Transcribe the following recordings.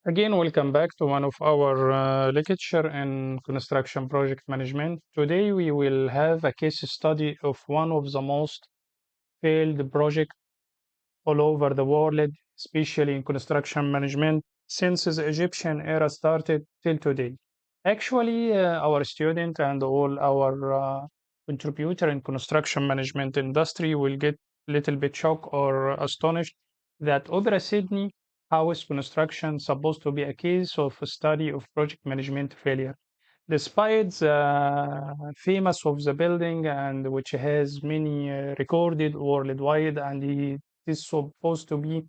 Again, welcome back to one of our lecture in construction project management. Today we will have a case study of one of the most failed projects all over the world, especially in construction management, since the Egyptian era started till today. Actually, our student and all our contributor in construction management industry will get little bit shocked or astonished that Opera Sydney house construction supposed to be a case of a study of project management failure. Despite the famous of the building and which has many recorded worldwide, and it is supposed to be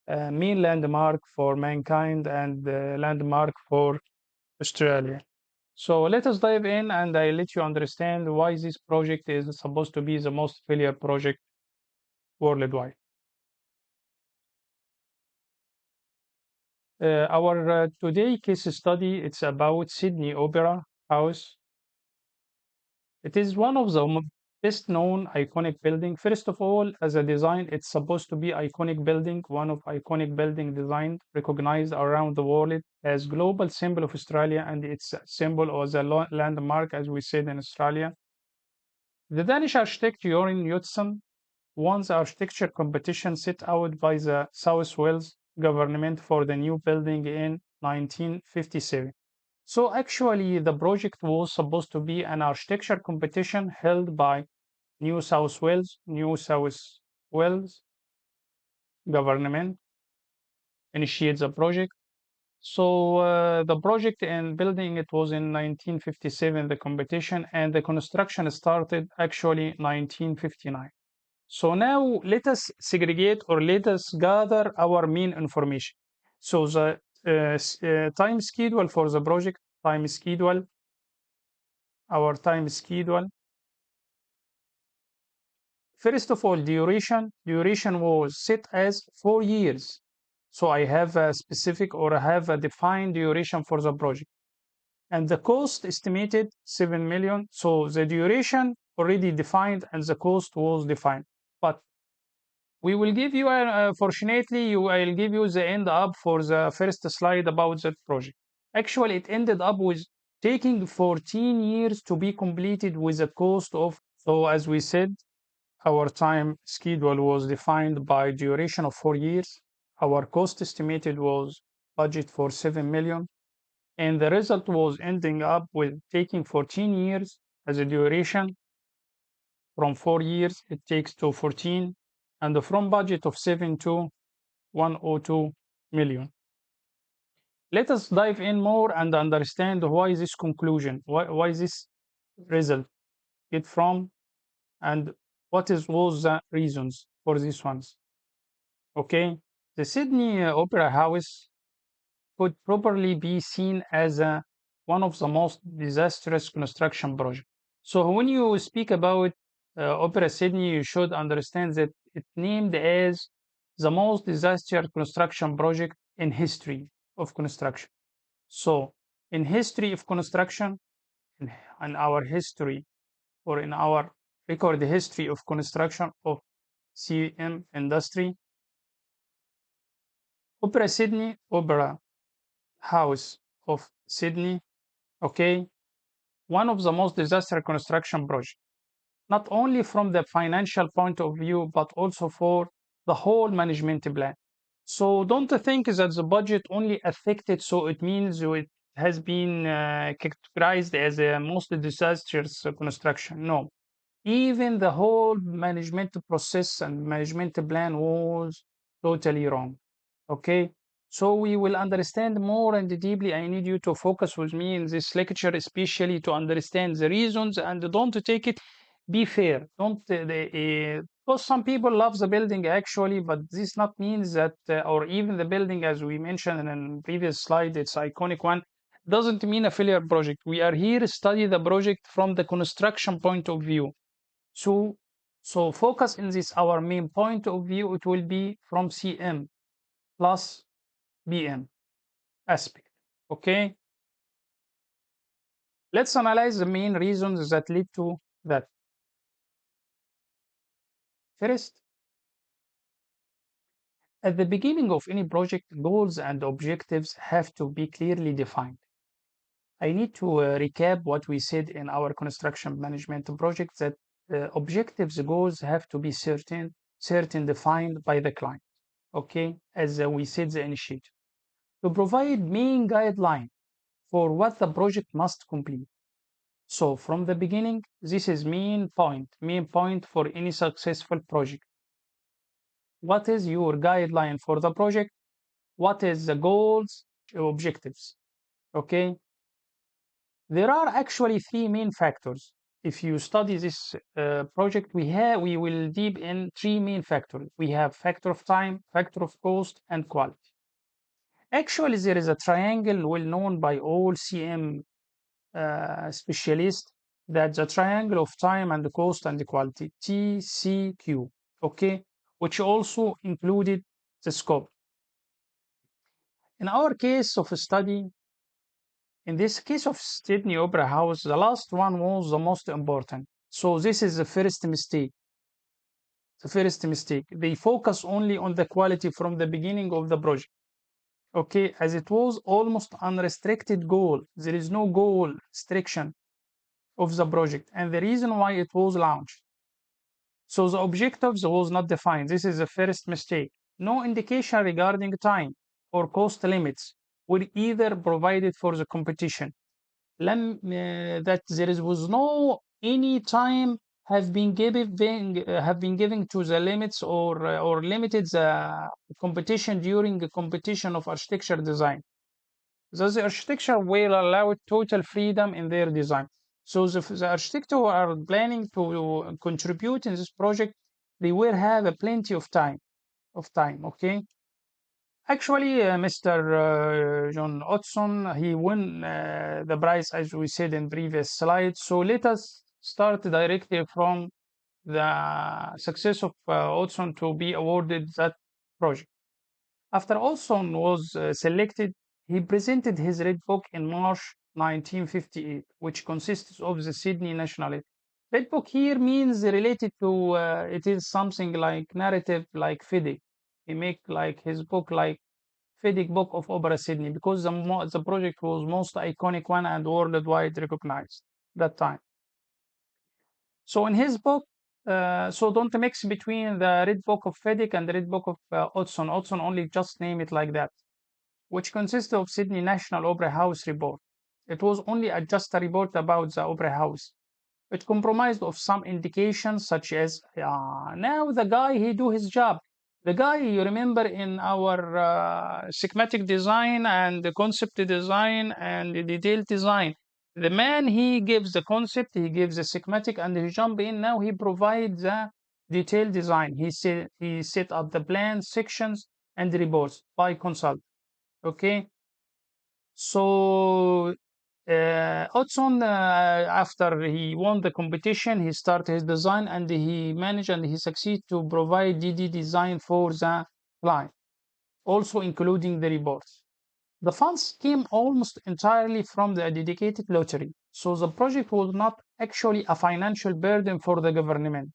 a main landmark for mankind and landmark for Australia. So let us dive in and I let you understand why this project is supposed to be the most failure project worldwide. Our today case study, it's about Sydney Opera House. It is one of the best known iconic building. First of all, as a design, it's supposed to be iconic building, one of iconic building design recognized around the world as global symbol of Australia, and its symbol or the landmark, as we said in Australia. The Danish architect Jorin Knudsen won the architecture competition set out by the South Wales government for the new building in 1957. So actually, the project was supposed to be an architecture competition held by New South Wales government initiates the project. So the project and building it was in 1957 the competition, and the construction started actually 1959. So now let us segregate or let us gather our main information. So the time schedule for the project, time schedule, our time schedule. First of all, duration was set as 4 years. So I have a specific or I have a defined duration for the project. And the cost estimated 7 million. So the duration already defined and the cost was defined. But we will give you, fortunately, I'll give you the end up for the first slide about that project. Actually, it ended up with taking 14 years to be completed with a cost of, so as we said, our time schedule was defined by duration of 4 years. Our cost estimated was budget for 7 million. And the result was ending up with taking 14 years as a duration. From 4 years, it takes to 14, and from budget of 7 to 102 million. Let us dive in more and understand why this conclusion, why this result get from, and was the reasons for these ones. Okay, the Sydney Opera House could properly be seen as one of the most disastrous construction projects. So when you speak about Opera Sydney, you should understand that it's named as the most disaster construction project in history of construction. So in history of construction, in our history or in our record history of construction of CM industry, Opera House of Sydney, okay, one of the most disaster construction projects, not only from the financial point of view, but also for the whole management plan. So don't think that the budget only affected, so it means it has been categorized as a most disastrous construction. No, even the whole management process and management plan was totally wrong. Okay, so we will understand more and deeply. I need you to focus with me in this lecture, especially to understand the reasons, and don't take it. Be fair. Don't because some people love the building actually, but this not means that or even the building, as we mentioned in previous slide, it's iconic one, doesn't mean a failure project. We are here to study the project from the construction point of view. So, so focus in this our main point of view. It will be from CM plus BM aspect. Okay. Let's analyze the main reasons that lead to that. First, At the beginning of any project, goals and objectives have to be clearly defined. I need to recap what we said in our construction management project, that objectives, goals have to be certain, defined by the client. Okay, as we said, the initiator to provide main guideline for what the project must complete. So from the beginning, this is main point for any successful project. What is your guideline for the project? What is the goals, objectives? Okay, there are actually three main factors. If you study this project, we will deep in three main factors. We have factor of time, factor of cost, and quality. Actually, there is a triangle well known by all CM specialists, that the triangle of time and the cost and the quality, TCQ, okay, which also included the scope. In our case of a study, in this case of Sydney Opera House, the last one was the most important. So this is the first mistake. The first mistake. They focus only on the quality from the beginning of the project. Okay, as it was almost unrestricted goal. There is no goal restriction of the project, and the reason why it was launched. So the objectives was not defined. This is the first mistake. No indication regarding time or cost limits were either provided for the competition. That was no any time have been given to the limits or limited the competition during the competition of architecture design. Thus, the architecture will allow total freedom in their design. So the architects who are planning to contribute in this project, they will have a plenty of time. Okay. Actually, Mr. John Otson, he won the prize as we said in previous slides. So let us start directly from the success of Otson to be awarded that project. After Olson was selected, he presented his Red Book in March 1958, which consists of the Sydney National Red Book. Here means related to it is something like narrative, like FIDIC. He make like his book like FIDIC Book of Opera Sydney, because the project was most iconic one and worldwide recognized that time. So in his book, so don't mix between the Red Book of FIDIC and the Red Book of Otson. Otson only just name it like that, which consisted of Sydney National Opera House report. It was only just a report about the opera house. It comprised of some indications such as now the guy he do his job. The guy you remember in our schematic design and the concept design and the detailed design. The man he gives the concept, he gives the schematic, and he jump in. Now he provides the detailed design. He set up the plans, sections, and reports by consult. Okay, so Otson, after he won the competition, he started his design and he managed and he succeeded to provide DD design for the client, also including the reports. The funds came almost entirely from the dedicated lottery, so the project was not actually a financial burden for the government.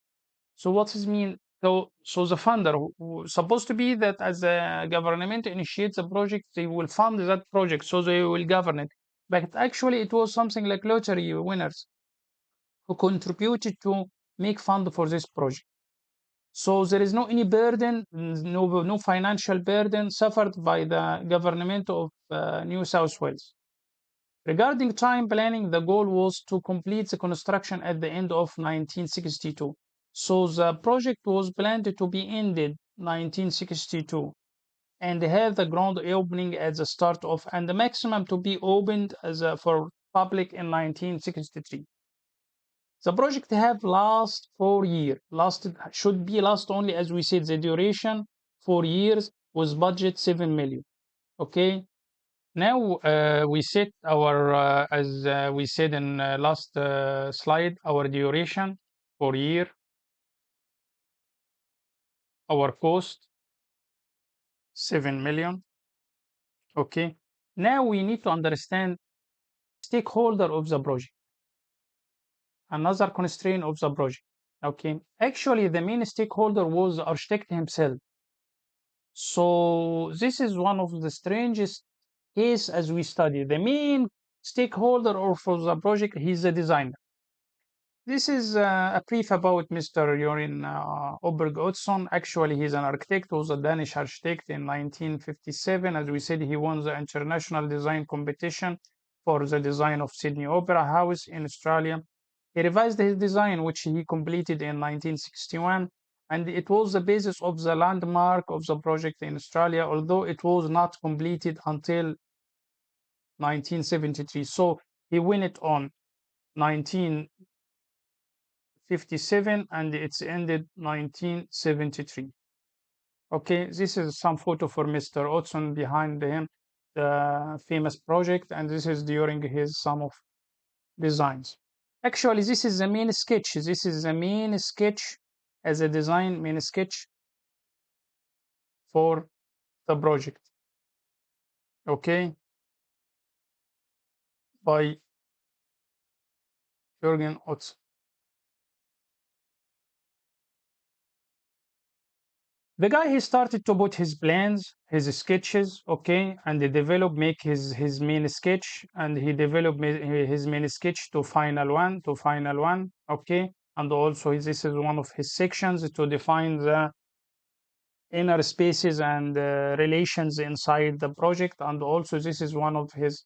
So what does mean? So the funder who supposed to be that as the government initiates the project, they will fund that project, so they will govern it. But actually, it was something like lottery winners who contributed to make fund for this project. So there is no any burden, no financial burden suffered by the government of New South Wales. Regarding time planning, the goal was to complete the construction at the end of 1962. So the project was planned to be ended 1962 and have the grand opening at the start of, and the maximum to be opened as for public in 1963. The project have last 4 years. Should be last only, as we said, the duration 4 years with budget 7 million. Okay. Now we set our, as we said in last slide, our duration for year, our cost 7 million. Okay. Now we need to understand stakeholder of the project, another constraint of the project. Okay. Actually, the main stakeholder was the architect himself. So this is one of the strangest case as we study. The main stakeholder or for the project, he's the designer. This is a brief about Mr. Jorin Oberg Oddsson. Actually, he's an architect, was a Danish architect in 1957. As we said, he won the international design competition for the design of Sydney Opera House in Australia. He revised his design, which he completed in 1961, and it was the basis of the landmark of the project in Australia, although it was not completed until 1973. So he won it on 1957 and it's ended 1973. Okay, this is some photo for Mr. Otson behind him, the famous project, and this is during his some of designs. Actually, this is the main sketch. This is the main sketch as a design main sketch for the project. Okay, by Jürgen Otson. The guy he started to put his plans, his sketches, okay, and he developed, make his main sketch, and he developed his main sketch to final one, okay, and also this is one of his sections to define the inner spaces and relations inside the project, and also this is one of his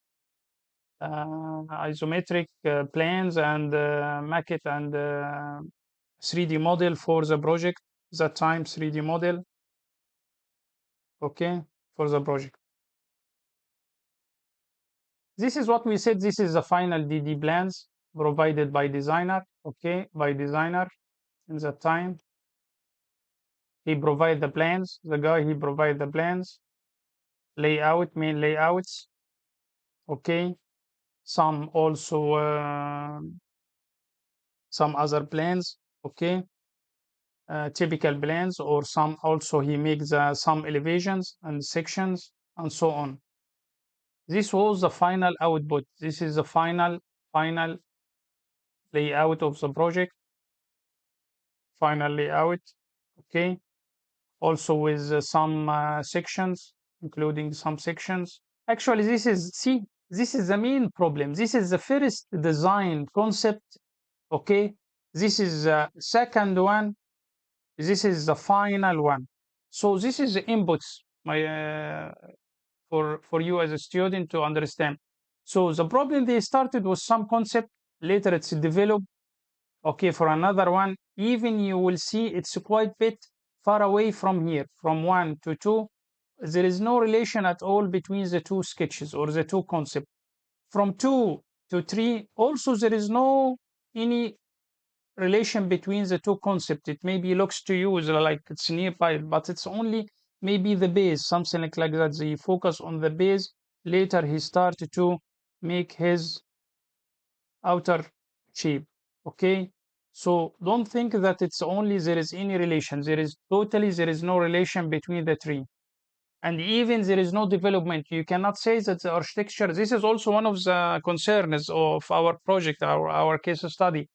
isometric plans and maquette and 3D model for the project, that time 3D model, okay, for the project. This is what we said. This is the final DD plans provided by designer, okay, by designer in that time. He provide the plans, the guy, he provide the plans, layout, main layouts, okay, some also some other plans, okay, typical plans, or some also he makes some elevations and sections and so on. This was the final output. This is the final layout of the project, final layout, okay, also with some sections, including some sections. Actually, this is, see, this is the main problem. This is the first design concept, okay, this is the second one, this is the final one. So this is the inputs for you as a student to understand. So the problem, they started with some concept, later it's developed, okay, for another one. Even you will see it's quite bit far away from here, from 1 to 2. There is no relation at all between the two sketches or the two concepts. From 2 to 3, also there is no any relation between the two concepts. It maybe looks to you like it's nearby, but it's only maybe the base, something like that. They focus on the base. Later he started to make his outer shape, okay. So don't think that it's only there is any relation. There is no relation between the three, and even there is no development. You cannot say that the architecture, this is also one of the concerns of our project, our case study.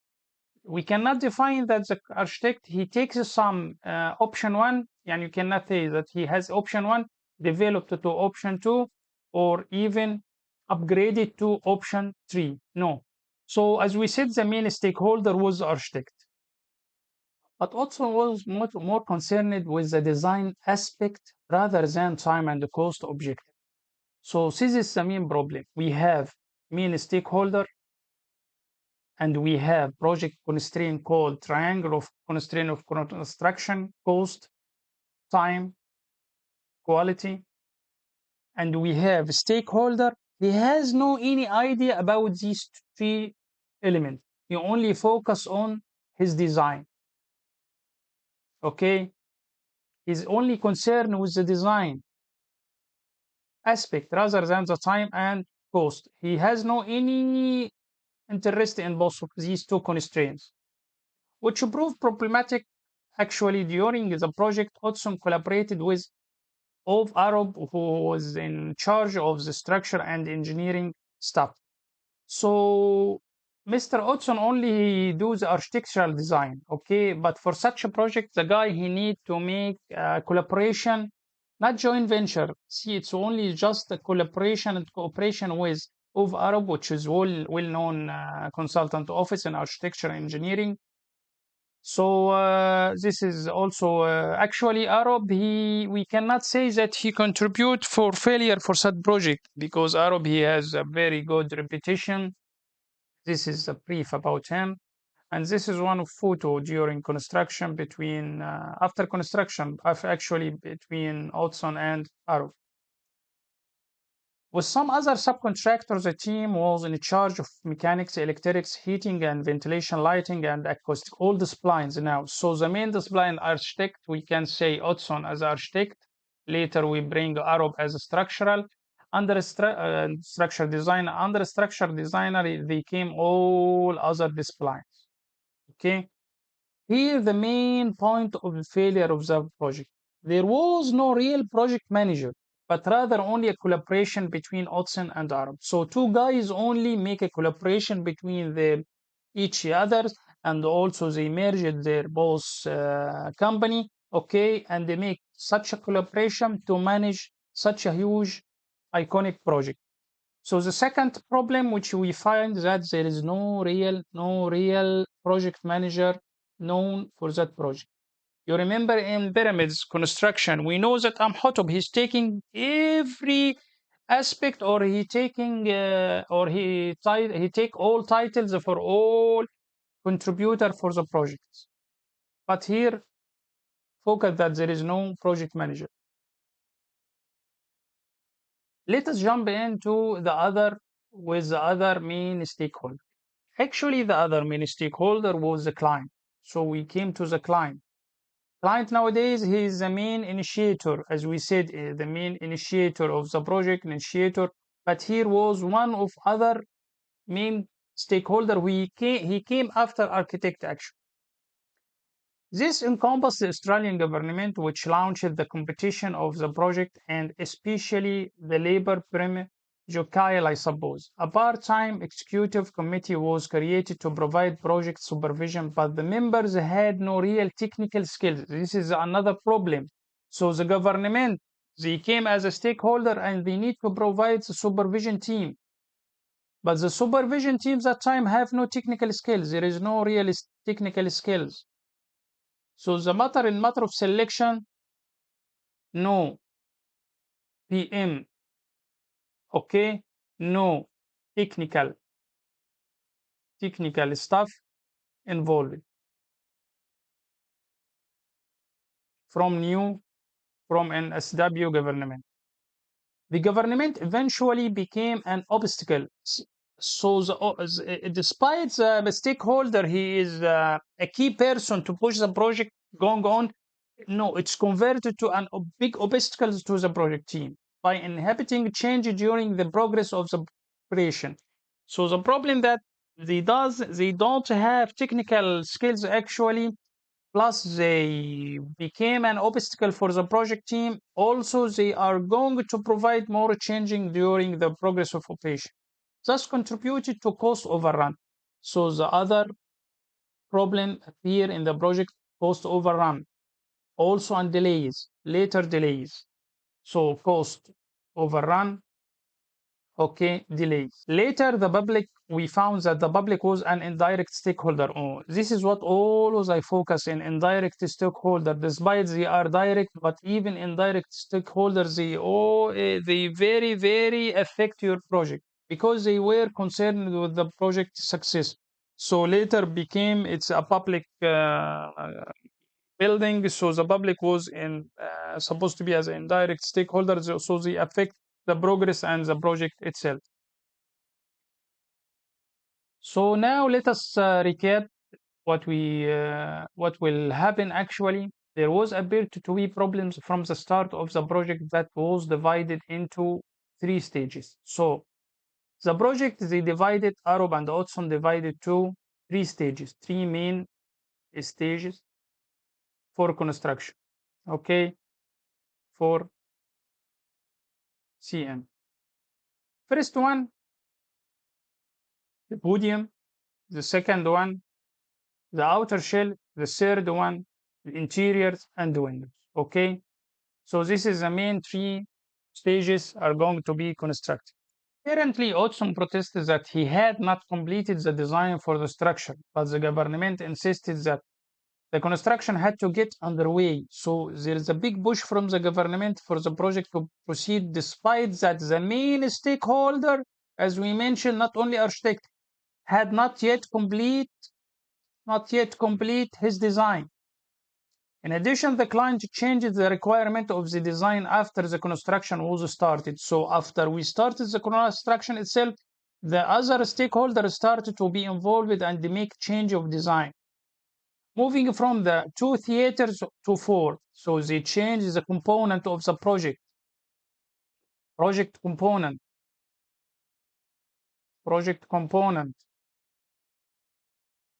We cannot define that the architect he takes some option one, and you cannot say that he has option one developed to option two, or even upgraded to option three. No. So as we said, the main stakeholder was the architect, but also was more concerned with the design aspect rather than time and the cost objective. So this is the main problem. We have main stakeholder, and we have project constraint called triangle of constraint of construction, cost, time, quality, and we have stakeholder. He has no any idea about these three elements. He only focus on his design. Okay, he's only concerned with the design aspect rather than the time and cost. He has no any interest in both of these two constraints, which proved problematic. Actually, during the project, Hudson collaborated with Ove Arup, who was in charge of the structure and engineering stuff. So Mr. Hudson only do the architectural design, okay? But for such a project, the guy he need to make collaboration not joint venture. See, it's only just a collaboration and cooperation with of Arab, which is well-known consultant office in architecture and engineering. So this is also actually Arab. We cannot say that he contribute for failure for such project because Arab he has a very good reputation. This is a brief about him. And this is one of photo during construction between after construction actually between Otson and Arrow. With some other subcontractors, the team was in charge of mechanics, electrics, heating and ventilation, lighting and acoustic, all disciplines now. So the main discipline architect, we can say Otson as architect. Later we bring Arab as a structural. Under structure design, under structure designer, they came all other disciplines. Okay. Here, the main point of the failure of the project. There was no real project manager, but rather only a collaboration between Otson and Arab. So two guys only make a collaboration between each other, and also they merged their both company, okay, and they make such a collaboration to manage such a huge, iconic project. So the second problem, which we find that there is no real project manager known for that project. You remember in pyramids construction, we know that Amhotep he's taking every aspect, or he taking or he take all titles for all contributor for the projects. But here, focus that there is no project manager. Let us jump into the other main stakeholder. Actually, the other main stakeholder was the client. So we came to the client. Client nowadays, he is the main initiator, as we said, the main initiator of the project, initiator. But here was one of other main stakeholder. He came after architect action. This encompassed the Australian government, which launched the competition of the project, and especially the Labour Prime Jokail, I suppose. A part-time executive committee was created to provide project supervision, but the members had no real technical skills. This is another problem. So the government, they came as a stakeholder and they need to provide the supervision team. But the supervision teams at time have no technical skills. There is no real technical skills. So the matter of selection, no PM, okay, no technical stuff involved from NSW government. The government eventually became an obstacle. So despite the stakeholder, he is a key person to push the project going on. No, it's converted to a big obstacle to the project team by inhibiting change during the progress of the operation. So the problem that they don't have technical skills actually, plus they became an obstacle for the project team. Also, they are going to provide more changing during the progress of operation, thus contributed to cost overrun. So the other problem appear in the project, cost overrun, also on delays, later delays. So cost overrun, okay, delays. Later, we found that the public was an indirect stakeholder. Oh, this is what always I focus in, indirect stakeholder. Despite they are direct, but even indirect stakeholders, they very, very affect your project because they were concerned with the project success. So later became it's a public building, so the public was supposed to be as an indirect stakeholder, so they affect the progress and the project itself. So now let us recap what will happen actually. There was appeared to be problems from the start of the project that was divided into 3 stages. So the project they divided, Arab and Otson divided to 3 stages, 3 main stages for construction. Okay, for CM. First one, the podium. The second one, the outer shell. The third one, the interiors and the windows. Okay. So this is the main three stages are going to be constructed. Apparently, Otson protested that he had not completed the design for the structure, but the government insisted that the construction had to get underway. So there is a big push from the government for the project to proceed, despite that the main stakeholder, as we mentioned, not only architect, had not yet complete his design. In addition, the client changed the requirement of the design after the construction was started. So after we started the construction itself, the other stakeholders started to be involved and make change of design. Moving from the 2 theaters to 4, so they change the component of the project. Project component. Project component.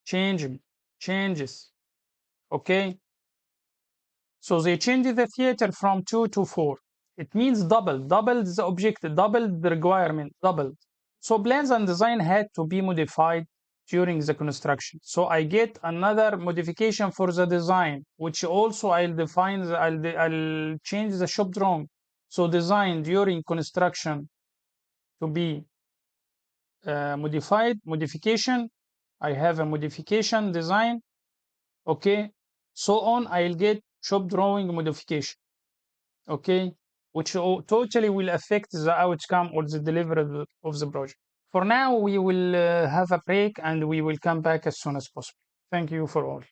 Changes. Okay. So they changed the theater from 2 to 4. It means doubled the objective, doubled the requirement, doubled. So plans and design had to be modified during the construction. So I get another modification for the design, which also I'll change the shop drawing. So design during construction to be modification. I have a modification design. Okay. So on, I'll get shop drawing modification. Okay, which totally will affect the outcome or the delivery of the project. For now, we will have a break and we will come back as soon as possible. Thank you for all.